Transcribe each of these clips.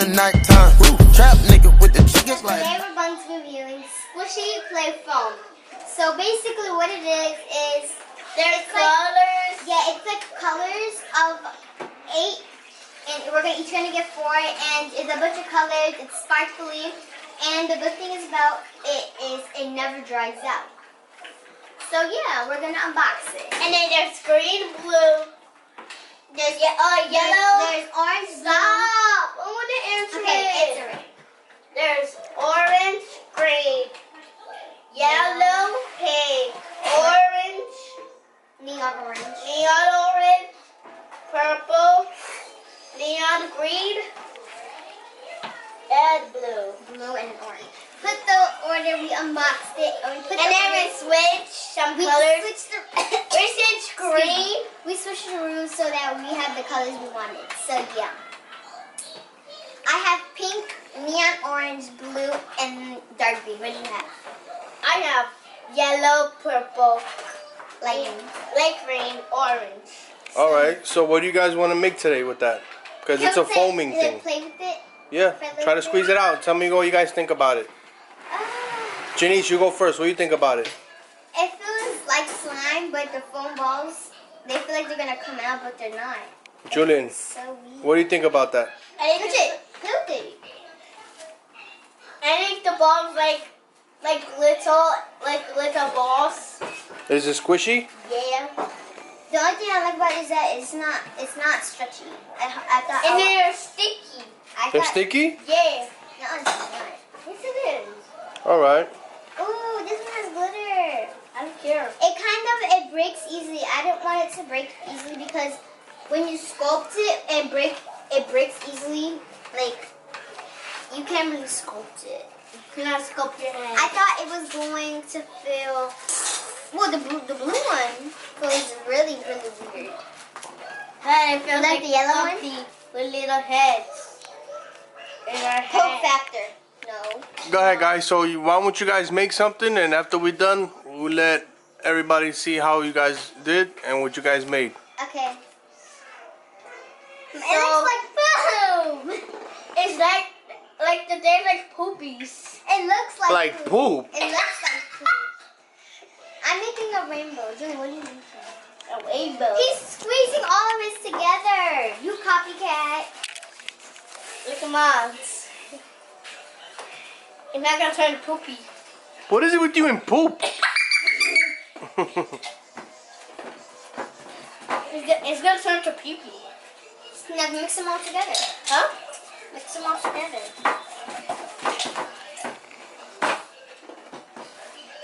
the nighttime. Trap nigga with the chickens like. Today we're going to be reviewing Squashy Playfoam. So basically what it is there's colors. Yeah, it's like colors of 8. And we're each gonna get 4, and it's a bunch of colors. It's sparkly, and the good thing is about it is it never dries out. So yeah, we're gonna unbox it. And then there's green, blue. There's yellow. There's orange. Stop! I want to answer it. Answer it. There's orange, green, yellow, pink, orange, neon orange, purple. Neon green and blue. Blue and orange. Put the order, we unboxed it. And then we switched some colors. We switched green. We switched the rules so that we had the colors we wanted. So yeah. I have pink, neon orange, blue, and dark green. What do you have? I have yellow, purple, light green, orange. Alright, so what do you guys want to make today with that? Because it's a foaming thing. Play with it? Yeah, try to squeeze it out. Tell me what you guys think about it. Janice, you go first. What do you think about it? It feels like slime, but the foam balls, they feel like they're going to come out, but they're not. Julian, So weird. what do you think about that? I think the balls like little balls. Is it squishy? Yeah. The only thing I like about it is that it's not stretchy. I thought. And they're sticky. They're sticky? Yeah. No, it's not. Yes, it is. All right. Ooh, this one has glitter. I don't care. It breaks easily. I didn't want it to break easily because when you sculpt it and it breaks easily. Like you can't really sculpt it. You cannot sculpt your hand. I thought it was going to feel. Well, the blue one feels really weird. Hey, it feels like the yellow one with little heads. In our Poke factor. No. Go ahead, guys. So why don't you guys make something, and after we're done, we'll let everybody see how you guys did and what you guys made. Okay. It looks like foam. It's like the they're like poopies. It looks like poop. It looks like poop. I'm making a rainbow. Julie, what are you making? A rainbow. He's squeezing all of this together. You copycat. Look at mine. It's not gonna turn poopy. What is it with you and poop? It's gonna turn to pee-pee. Now mix them all together. Huh? Mix them all together.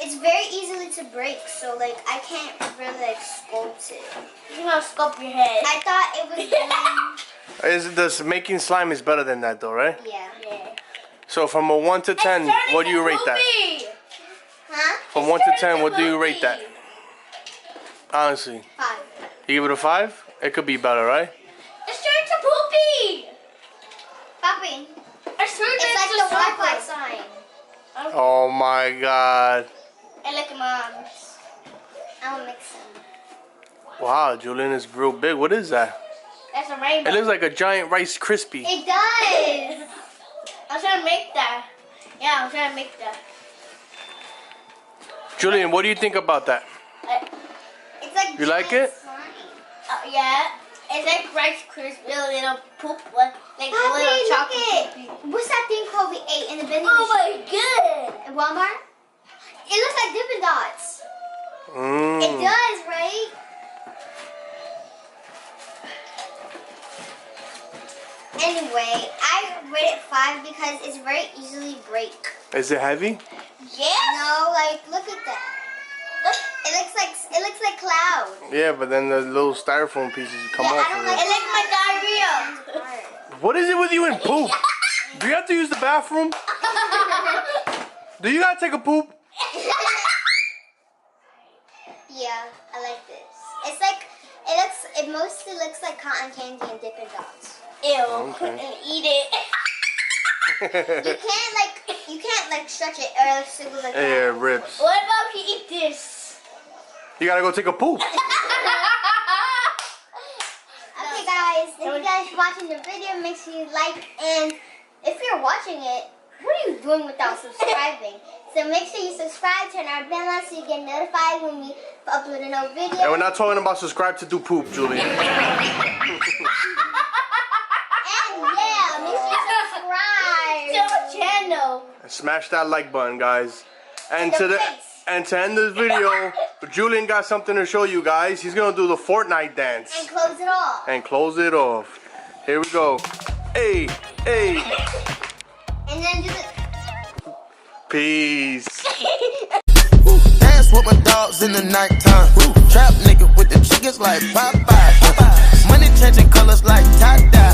It's very easily to break, so like I can't really sculpt it. You're gonna sculpt your head. I thought it was This making slime is better than that, though, right? Yeah. So from a 1 to 10, what do you rate that? Huh? From 1 to 10, what do you rate that? Honestly. 5. You give it a 5? It could be better, right? It's turned to poopy! Poppy. It's like the Wi-Fi sign. Oh my god. I look at mom's. I'll mix them. Wow, Julian is real big. What is that? That's a rainbow. It looks like a giant Rice Krispie. It does. I was trying to make that. Yeah, I was trying to make that. Julian, what do you think about that? It's like You like it? Yeah. It's like Rice Krispie, little poop, like little chocolate poopy. What's that thing called we ate in the vending machine? Oh my god! In Walmart? It looks like Dippin' Dots. It does, right? Anyway, I rate it 5 because it's very easily break. Is it heavy? Yeah. No, like look at that. Look, it looks like cloud. Yeah, but then the little styrofoam pieces come off of it. It looks like diarrhea. What is it with you and poop? Do you have to use the bathroom? Do you gotta take a poop? Yeah, I like this. It's like it mostly looks like cotton candy and Dippin' Dots. Ew. Okay. And eat it. You can't stretch it or else it goes like that. Yeah, it rips. What about if you eat this? You gotta go take a poop. Okay guys, if you guys watching the video, make sure you like and if you're watching it, what are you doing without subscribing? So make sure you subscribe, turn our bell on so you get notified when we upload a new video. And we're not talking about subscribe to do poop, Julie. And yeah, make sure you subscribe to our channel. And smash that like button, guys. And The to face. end this video, Julian got something to show you guys. He's gonna do the Fortnite dance. And close it off. And close it off. Here we go. Hey, hey. And then do the... Peace. Dance with my dogs in the nighttime. Trap nigga with the chickens like Popeye. Money changing colors like tie-dye.